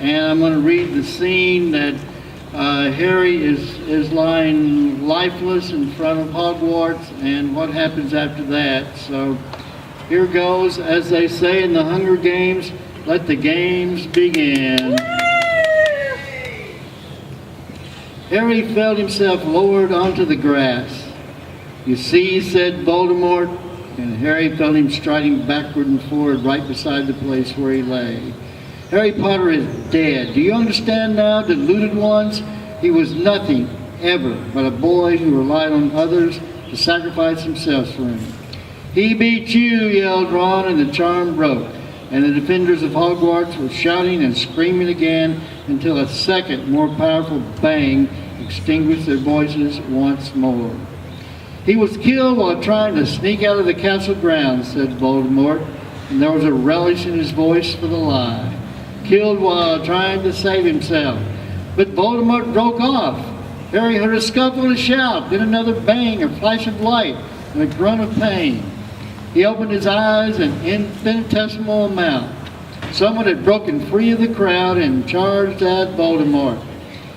and I'm going to read the scene that Harry is lying lifeless in front of Hogwarts and what happens after that. So here goes, as they say in the Hunger Games, let the games begin. Harry felt himself lowered onto the grass. "You see," said Voldemort, and Harry felt him striding backward and forward right beside the place where he lay. "Harry Potter is dead. Do you understand now, deluded ones? He was nothing, ever, but a boy who relied on others to sacrifice themselves for him." "He beat you," yelled Ron, and the charm broke, and the defenders of Hogwarts were shouting and screaming again until a second, more powerful bang extinguished their voices once more. "He was killed while trying to sneak out of the castle grounds," said Voldemort, and there was a relish in his voice for the lie. "Killed while trying to save himself." But Voldemort broke off. Harry heard a scuffle and a shout, then another bang, a flash of light, and a grunt of pain. He opened his eyes an infinitesimal amount. Someone had broken free of the crowd and charged at Voldemort.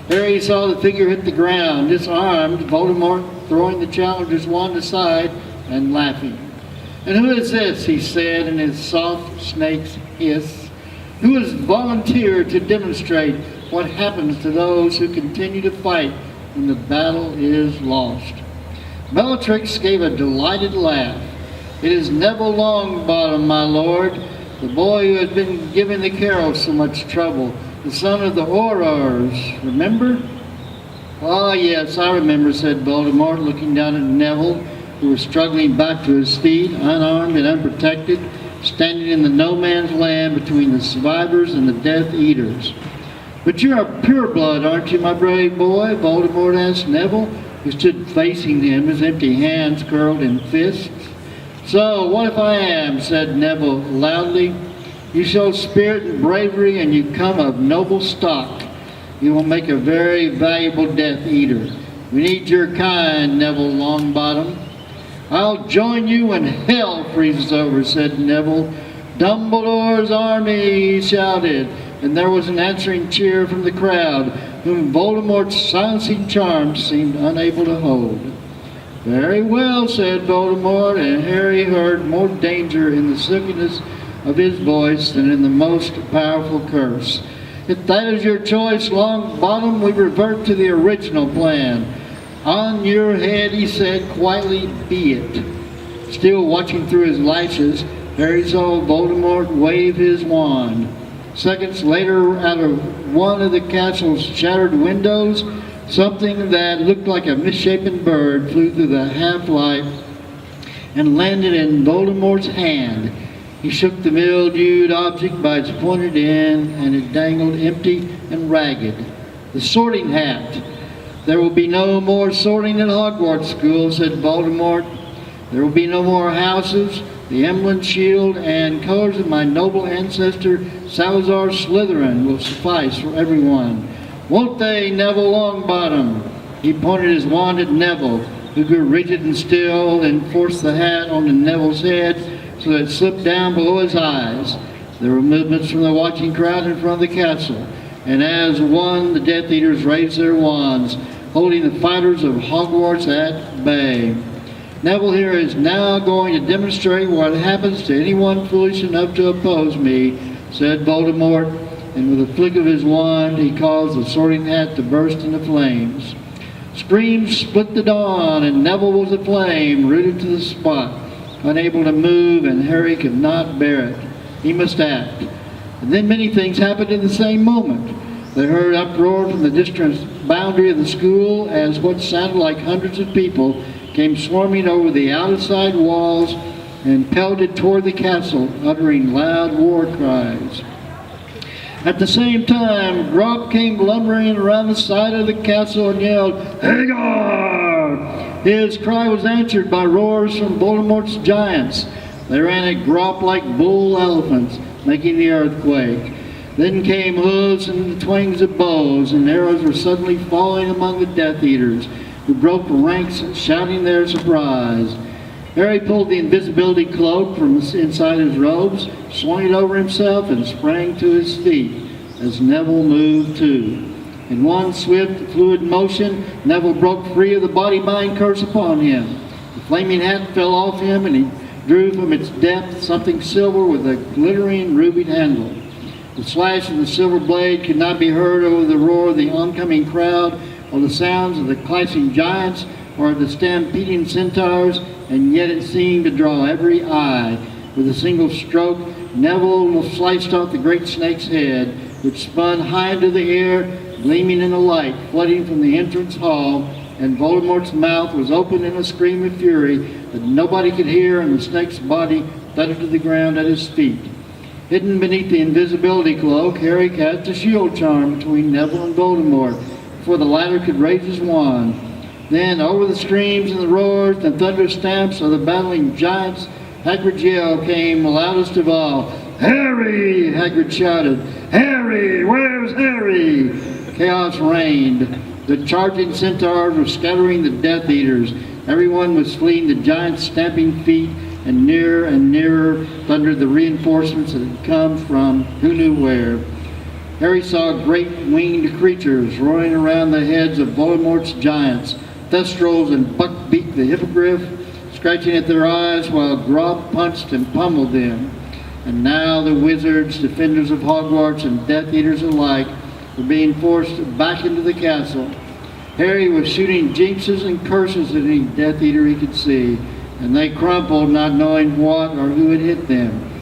Harry saw the figure hit the ground, disarmed, Voldemort throwing the challenger's wand aside and laughing. "And who is this?" he said in his soft snake's hiss. "Who has volunteered to demonstrate what happens to those who continue to fight when the battle is lost?" Bellatrix gave a delighted laugh. "It is Neville Longbottom, my lord, the boy who has been giving the Carroll so much trouble, the son of the Aurors, remember?" "Ah, yes, I remember," said Voldemort, looking down at Neville, who was struggling back to his feet, unarmed and unprotected, standing in the no-man's land between the survivors and the Death Eaters. "But you're a pureblood, aren't you, my brave boy?" Voldemort asked Neville, who stood facing him, his empty hands curled in fists. "So, what if I am?" said Neville loudly. "You show spirit and bravery, and you come of noble stock. You will make a very valuable Death Eater. We need your kind, Neville Longbottom." "I'll join you when hell freezes over," said Neville. "Dumbledore's army!" he shouted, and there was an answering cheer from the crowd, whom Voldemort's silencing charms seemed unable to hold. "Very well," said Voldemort, and Harry heard more danger in the silkiness of his voice than in the most powerful curse. "If that is your choice, Longbottom, we revert to the original plan. On your head," he said quietly, "be it." Still watching through his lashes, Harry saw Voldemort wave his wand. Seconds later, out of one of the castle's shattered windows, something that looked like a misshapen bird flew through the half-light and landed in Voldemort's hand. He shook the mildewed object by its pointed end, and it dangled empty and ragged. "The sorting hat." "There will be no more sorting at Hogwarts School," said Voldemort. "There will be no more houses. The emblem, shield, and colors of my noble ancestor Salazar Slytherin will suffice for everyone. Won't they, Neville Longbottom?" He pointed his wand at Neville, who grew rigid and still, and forced the hat onto Neville's head so that it slipped down below his eyes. There were movements from the watching crowd in front of the castle, and as one, the Death Eaters raised their wands, holding the fighters of Hogwarts at bay. "Neville here is now going to demonstrate what happens to anyone foolish enough to oppose me," said Voldemort, and with a flick of his wand, he caused the sorting hat to burst into flames. Screams split the dawn, and Neville was aflame, rooted to the spot, unable to move, and Harry could not bear it. He must act. And then many things happened in the same moment. They heard uproar from the distant boundary of the school as what sounded like hundreds of people came swarming over the outside walls and pelted toward the castle, uttering loud war cries. At the same time, Grop came lumbering around the side of the castle and yelled, "Hagar!" His cry was answered by roars from Voldemort's giants. They ran at Grop like bull elephants, making the earth quake. Then came hooves and the twang's of bows, and arrows were suddenly falling among the Death Eaters, who broke ranks shouting their surprise. Harry pulled the invisibility cloak from inside his robes, swung it over himself, and sprang to his feet. as Neville moved too. In one swift, fluid motion, Neville broke free of the body-bind curse upon him. The flaming hat fell off him, and he drew from its depth something silver with a glittering ruby handle. The slash of the silver blade could not be heard over the roar of the oncoming crowd, or the sounds of the clashing giants, or the stampeding centaurs, and yet it seemed to draw every eye. With a single stroke, Neville sliced off the great snake's head, which spun high into the air, gleaming in the light, flooding from the entrance hall, and Voldemort's mouth was open in a scream of fury that nobody could hear, and the snake's body thudded to the ground at his feet. Hidden beneath the invisibility cloak, Harry cast a shield charm between Neville and Voldemort before the latter could raise his wand. Then, over the screams and the roars and thunder stamps of the battling giants, Hagrid's yell came loudest of all. "Harry!" Hagrid shouted. "Harry! Where's Harry?" Chaos reigned. The charging centaurs were scattering the Death Eaters. Everyone was fleeing the giants' stamping feet, and nearer thundered the reinforcements that had come from who knew where. Harry saw great winged creatures roaring around the heads of Voldemort's giants, Thestrals and Buckbeak the Hippogriff, scratching at their eyes while Grob punched and pummeled them. And now the wizards, defenders of Hogwarts, and Death Eaters alike were being forced back into the castle. Harry was shooting jinxes and curses at any Death Eater he could see, and they crumpled, not knowing what or who had hit them.